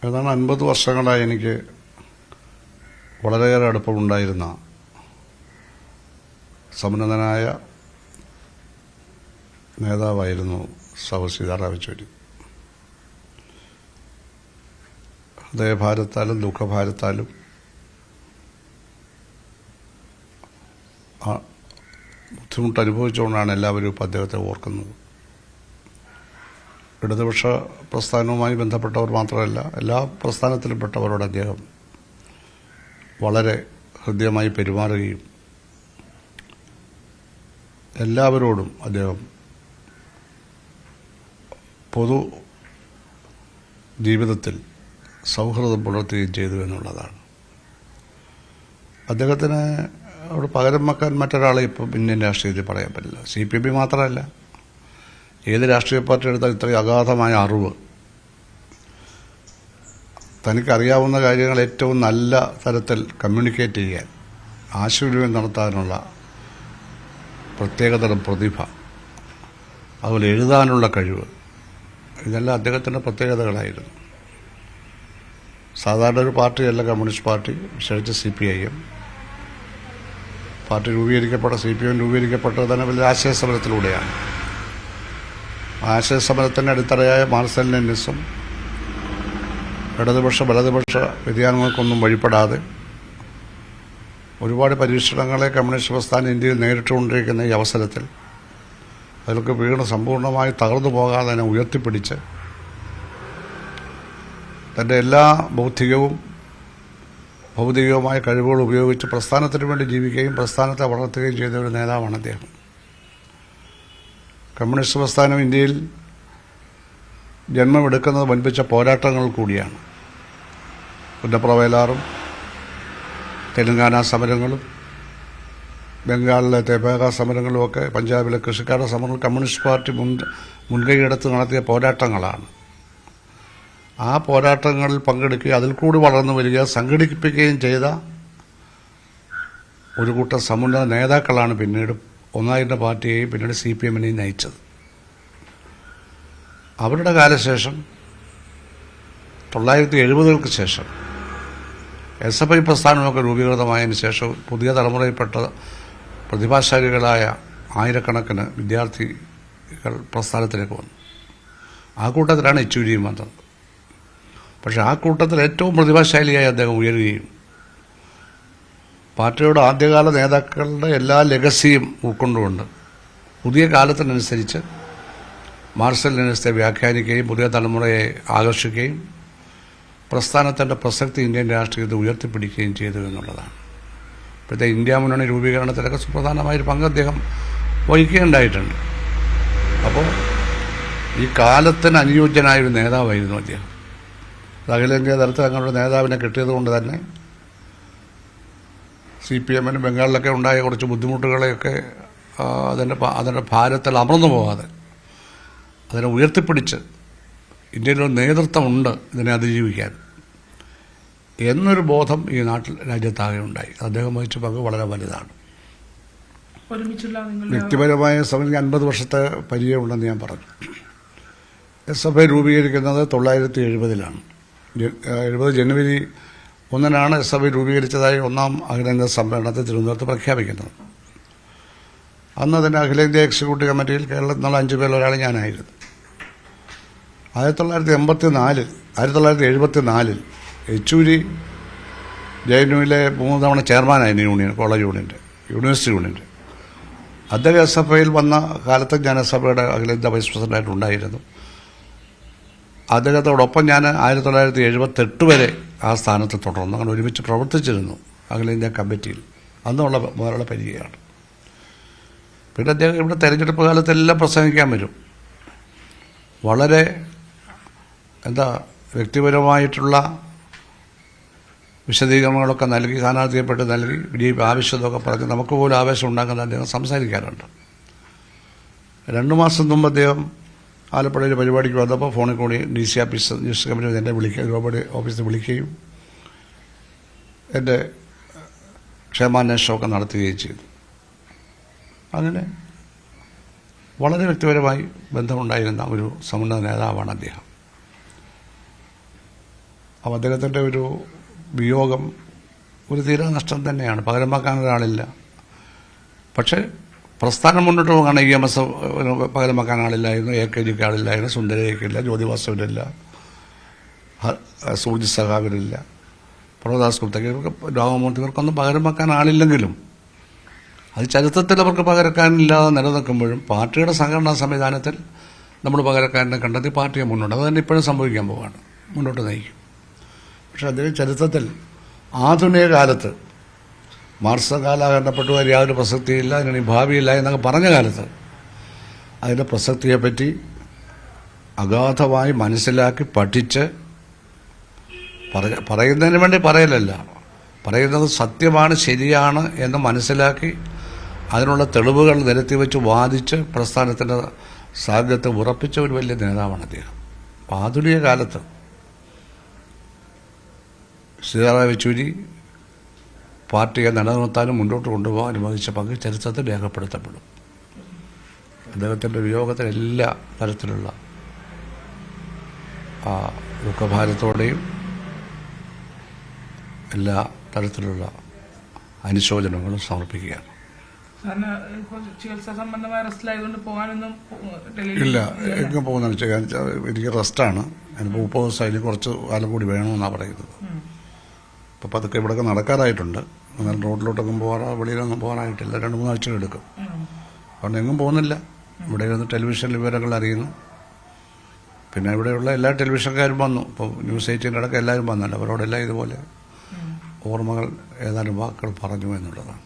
ഏതാണ്ട് 50 വർഷങ്ങളായി എനിക്ക് വളരെയേറെ അടുപ്പമുണ്ടായിരുന്ന സമുന്നതനായ നേതാവായിരുന്നു സഹോ സീതാറാം യെച്ചൂരി. ഹൃദയഭാരത്താലും ദുഃഖഭാരത്താലും ബുദ്ധിമുട്ട് അനുഭവിച്ചുകൊണ്ടാണ് എല്ലാവരും ഇപ്പോൾ അദ്ദേഹത്തെ ഓർക്കുന്നത്. ഇടതുപക്ഷ പ്രസ്ഥാനവുമായി ബന്ധപ്പെട്ടവർ മാത്രമല്ല, എല്ലാ പ്രസ്ഥാനത്തിലുംപ്പെട്ടവരോട് അദ്ദേഹം വളരെ ഹൃദ്യമായി പെരുമാറുകയും എല്ലാവരോടും അദ്ദേഹം പൊതു ജീവിതത്തിൽ സൗഹൃദം പുലർത്തുകയും ചെയ്തു എന്നുള്ളതാണ്. അദ്ദേഹത്തിന് അവിടെ പകരം വെക്കാൻ മറ്റൊരാളെ ഇപ്പം ഇന്ത്യൻ രാഷ്ട്രീയത്തിൽ പറയാൻ പറ്റില്ല. CPM മാത്രമല്ല, ഏത് രാഷ്ട്രീയ പാർട്ടി എടുത്താൽ ഇത്രയും അഗാധമായ അറിവ്, തനിക്കറിയാവുന്ന കാര്യങ്ങൾ ഏറ്റവും നല്ല തരത്തിൽ കമ്മ്യൂണിക്കേറ്റ് ചെയ്യാൻ, ആശയവിനിമയം നടത്താനുള്ള പ്രത്യേകതരം പ്രതിഭ, അതുപോലെ എഴുതാനുള്ള കഴിവ്, ഇതെല്ലാം അദ്ദേഹത്തിൻ്റെ പ്രത്യേകതകളായിരുന്നു. സാധാരണ ഒരു പാർട്ടിയല്ല കമ്മ്യൂണിസ്റ്റ് പാർട്ടി, വിശേഷിച്ച് CPIM. പാർട്ടി CPM രൂപീകരിക്കപ്പെട്ടത് തന്നെ വലിയ ആശയസമരത്തിലൂടെയാണ്. ആശയസമരത്തിൻ്റെ അടിത്തറയായ മാർക്സിസം ലെനിനിസം ഇടതുപക്ഷ വലതുപക്ഷ വ്യതിയാനങ്ങൾക്കൊന്നും വഴിപ്പെടാതെ ഒരുപാട് പരീക്ഷണങ്ങളെ കമ്മ്യൂണിസ്റ്റ് പ്രസ്ഥാനം ഇന്ത്യയിൽ നേരിട്ടുകൊണ്ടിരിക്കുന്ന ഈ അവസരത്തിൽ അതിലൊക്കെ വീണ് സമ്പൂർണ്ണമായി തകർന്നു പോകാതെ തന്നെ ഉയർത്തിപ്പിടിച്ച് തൻ്റെ എല്ലാ ബൗദ്ധികവും ഭൗതികവുമായ കഴിവുകൾ ഉപയോഗിച്ച് പ്രസ്ഥാനത്തിന് വേണ്ടി ജീവിക്കുകയും പ്രസ്ഥാനത്തെ വളർത്തുകയും ചെയ്ത ഒരു നേതാവാണ് അദ്ദേഹം. കമ്മ്യൂണിസ്റ്റ് പ്രസ്ഥാനം ഇന്ത്യയിൽ ജന്മമെടുക്കുന്നത് വൻപിച്ച പോരാട്ടങ്ങൾ കൂടിയാണ്. പുന്നപ്ര തെലങ്കാന സമരങ്ങളും ബംഗാളിലെ തെബാഗ സമരങ്ങളുമൊക്കെ, പഞ്ചാബിലെ കൃഷിക്കാരുടെ സമരങ്ങൾ കമ്മ്യൂണിസ്റ്റ് പാർട്ടി മുൻകൈയെടുത്ത് നടത്തിയ പോരാട്ടങ്ങളാണ്. ആ പോരാട്ടങ്ങളിൽ പങ്കെടുക്കുകയും അതിൽ കൂടി വളർന്നു വരിക, സംഘടിപ്പിക്കുകയും ചെയ്ത ഒരു കൂട്ടം സമുന്നത നേതാക്കളാണ് പിന്നീട് ഒന്നായിരുന്ന പാർട്ടിയെയും പിന്നീട് CPM-നെയും നയിച്ചത്. അവരുടെ കാലശേഷം 1970-കൾക്ക് ശേഷം SFI പ്രസ്ഥാനമൊക്കെ രൂപീകൃതമായതിനു ശേഷം പുതിയ തലമുറയിൽപ്പെട്ട പ്രതിഭാശാലികളായ ആയിരക്കണക്കിന് വിദ്യാർത്ഥികൾ പ്രസ്ഥാനത്തിലേക്ക് വന്നു. ആ കൂട്ടത്തിലാണ് യെച്ചൂരിയും വന്നത്. പക്ഷെ ആ കൂട്ടത്തിൽ ഏറ്റവും പ്രതിഭാശാലിയായി അദ്ദേഹം ഉയരുകയും പാർട്ടിയുടെ ആദ്യകാല നേതാക്കളുടെ എല്ലാ ലെഗസിയും ഉൾക്കൊണ്ടുകൊണ്ട് പുതിയ കാലത്തിനനുസരിച്ച് മാർക്സിസം ലെനിനിസത്തെ വ്യാഖ്യാനിക്കുകയും പുതിയ തലമുറയെ ആകർഷിക്കുകയും പ്രസ്ഥാനത്തിൻ്റെ പ്രസക്തി ഇന്ത്യൻ രാഷ്ട്രീയത്തിൽ ഉയർത്തിപ്പിടിക്കുകയും ചെയ്തു എന്നുള്ളതാണ്. ഇപ്പോഴത്തെ ഇന്ത്യ മുന്നണി രൂപീകരണത്തിലൊക്കെ സുപ്രധാനമായൊരു പങ്ക് അദ്ദേഹം വഹിക്കുകയുണ്ടായിട്ടുണ്ട്. അപ്പോൾ ഈ കാലത്തിന് അനുയോജ്യനായൊരു നേതാവായിരുന്നു അദ്ദേഹം. അഖിലേന്ത്യാ തലത്തിൽ അങ്ങനൊരു നേതാവിനെ കിട്ടിയതുകൊണ്ട് തന്നെ CPM-നും ബംഗാളിലൊക്കെ ഉണ്ടായ കുറച്ച് ബുദ്ധിമുട്ടുകളെയൊക്കെ അതിൻ്റെ ഭാരത്തിൽ അമർന്നു പോകാതെ അതിനെ ഉയർത്തിപ്പിടിച്ച് ഇന്ത്യയിലൊരു നേതൃത്വമുണ്ട് ഇതിനെ അതിജീവിക്കാൻ എന്നൊരു ബോധം ഈ രാജ്യത്താകെ ഉണ്ടായി. അദ്ദേഹം വഹിച്ച പങ്ക് വളരെ വലുതാണ്. വ്യക്തിപരമായ സമയം 50 വർഷത്തെ പരിചയമുണ്ടെന്ന് ഞാൻ പറഞ്ഞു. SFI രൂപീകരിക്കുന്നത് 1970-ലാണ്. 70 ജനുവരി 1-നാണ് SFI രൂപീകരിച്ചതായി ഒന്നാം അഖിലേന്ത്യാ സമ്മേളനത്തിൽ തിരുവനന്തപുരത്ത് പ്രഖ്യാപിക്കുന്നത്. അന്ന് അതിൻ്റെ അഖിലേന്ത്യാ എക്സിക്യൂട്ടീവ് കമ്മിറ്റിയിൽ കേരളത്തിൽ നിന്നുള്ള 5 പേരിൽ ഒരാൾ ഞാനായിരുന്നു. 1974 യെച്ചൂരി JNUവിലെ 3 തവണ ചെയർമാനായിരുന്നു യൂണിവേഴ്സിറ്റി യൂണിയൻ്റെ. അദ്ദേഹം SFIയിൽ വന്ന കാലത്ത് ഞാൻ SFIയുടെ അഖിലേന്ത്യാ വൈസ് പ്രസിഡൻ്റായിട്ടുണ്ടായിരുന്നു. അദ്ദേഹത്തോടൊപ്പം ഞാൻ 1978 വരെ ആ സ്ഥാനത്ത് തുടർന്നു. അങ്ങനെ ഒരുമിച്ച് പ്രവർത്തിച്ചിരുന്നു അഖിലേന്ത്യാ കമ്മിറ്റിയിൽ. അന്നുള്ള വേറെ പരിചയമാണ്. പിന്നെ അദ്ദേഹം ഇവിടെ തെരഞ്ഞെടുപ്പ് കാലത്തെല്ലാം പ്രസംഗിക്കാൻ വരും. വളരെ വ്യക്തിപരമായിട്ടുള്ള വിശദീകരണങ്ങളൊക്കെ നൽകി, സ്ഥാനാർത്ഥിയെപ്പെട്ട് നൽകി, ആവശ്യതൊക്കെ പറഞ്ഞ് നമുക്ക് പോലും ആവേശം ഉണ്ടാക്കുന്ന അദ്ദേഹം സംസാരിക്കാറുണ്ട്. 2 മാസം മുമ്പ് അദ്ദേഹം ആലപ്പുഴയിൽ പരിപാടിക്ക് വന്നപ്പോൾ ഫോണിൽ കൂടി DC ഓഫീസ് ന്യൂസ് കമ്പനി എന്നെ ഓഫീസിൽ വിളിക്കുകയും എൻ്റെ ക്ഷേമാന്വേഷണമൊക്കെ നടത്തുകയും ചെയ്തു. അങ്ങനെ വളരെ വ്യക്തിപരമായി ബന്ധമുണ്ടായിരുന്ന ഒരു സമുന്നത നേതാവാണ് അദ്ദേഹം. അപ്പോൾ അദ്ദേഹത്തിൻ്റെ ഒരു വിയോഗം ഒരു തീരാ നഷ്ടം തന്നെയാണ്. പകരം വെക്കാൻ ഒരാളില്ല. പക്ഷേ പ്രസ്ഥാനം മുന്നോട്ട് പോകാൻ EMS പകരം വെക്കാൻ ആളില്ലായിരുന്നു, AKGക്ക് ആളില്ലായിരുന്നു, സുന്ദരയ്ക്കില്ല, ജ്യോതിവാസവരില്ല, സൂർജി സഖാവിനില്ല, പ്രഭുദാസ് ഗുപ്തയ്ക്ക്, രാമമൂർത്തി, ഇവർക്കൊന്നും പകരം വെക്കാൻ ആളില്ലെങ്കിലും അത് ചരിത്രത്തിൽ അവർക്ക് പകരക്കാരനില്ലാതെ നിലനിൽക്കുമ്പോഴും പാർട്ടിയുടെ സംഘടനാ സംവിധാനത്തിൽ നമ്മൾ പകരക്കാരനെ കണ്ടെത്തി പാർട്ടിയെ മുന്നോട്ട്, അത് തന്നെ ഇപ്പോഴും സംഭവിക്കാൻ പോവാണ്, മുന്നോട്ട് നയിക്കും. പക്ഷെ അദ്ദേഹം ചരിത്രത്തിൽ ആധുനിക കാലത്ത് മാർക്സ് കാലഘട്ടപ്പെട്ടു യാതൊരു പ്രസക്തിയില്ല, അതിന് ഭാവിയില്ല എന്നൊക്കെ പറഞ്ഞ കാലത്ത് അതിൻ്റെ പ്രസക്തിയെപ്പറ്റി അഗാധമായി മനസ്സിലാക്കി പഠിച്ച് പറയുന്നതിന് വേണ്ടി പറയലല്ല, പറയുന്നത് സത്യമാണ്, ശരിയാണ് എന്ന് മനസ്സിലാക്കി അതിനുള്ള തെളിവുകൾ നിരത്തി വെച്ച് വാദിച്ച് പ്രസ്ഥാനത്തിൻ്റെ സാധ്യത ഉറപ്പിച്ച ഒരു വലിയ നേതാവാണ് അദ്ദേഹം. അപ്പോൾ ആധുനിക കാലത്ത് സീതാറാം യെച്ചൂരി പാർട്ടിയെ നിലനിർത്താനും മുന്നോട്ട് കൊണ്ടുപോകാനും വഹിച്ച പങ്ക് ചരിത്രത്തിൽ രേഖപ്പെടുത്തപ്പെടും. അദ്ദേഹത്തിൻ്റെ വിയോഗത്തിൽ എല്ലാ തരത്തിലുള്ള ദുഃഖഭാരത്തോടെയും എല്ലാ തരത്തിലുള്ള അനുശോചനങ്ങളും സമർപ്പിക്കുകയാണ്. ഇല്ല, എങ്ങും പോകുന്നതെന്ന് വെച്ചാൽ എനിക്ക് റെസ്റ്റാണ്. എനിക്ക് 30 ദിവസം അതിന് കുറച്ച് കാലം കൂടി വേണമെന്നാണ് പറയുന്നത്. അപ്പോൾ പതുക്കെ ഇവിടെയൊക്കെ നടക്കാറായിട്ടുണ്ട്. എന്നാൽ റോഡിലോട്ടൊക്കെ വെളിയിലൊന്നും പോകാനായിട്ടില്ല. 2-3 ആഴ്ച എടുക്കും. അതുകൊണ്ട് എങ്ങും പോകുന്നില്ല. ഇവിടെ ഇരുന്ന് ടെലിവിഷൻ വിവരങ്ങൾ അറിയുന്നു. പിന്നെ ഇവിടെയുള്ള എല്ലാ ടെലിവിഷൻകാരും വന്നു. ഇപ്പോൾ ന്യൂസ് 18 അടക്കം എല്ലാവരും വന്നല്ലോ. അവരോടെല്ലാം ഇതുപോലെ ഓർമ്മകൾ ഏതാനും വാക്കുകൾ പറഞ്ഞു എന്നുള്ളതാണ്.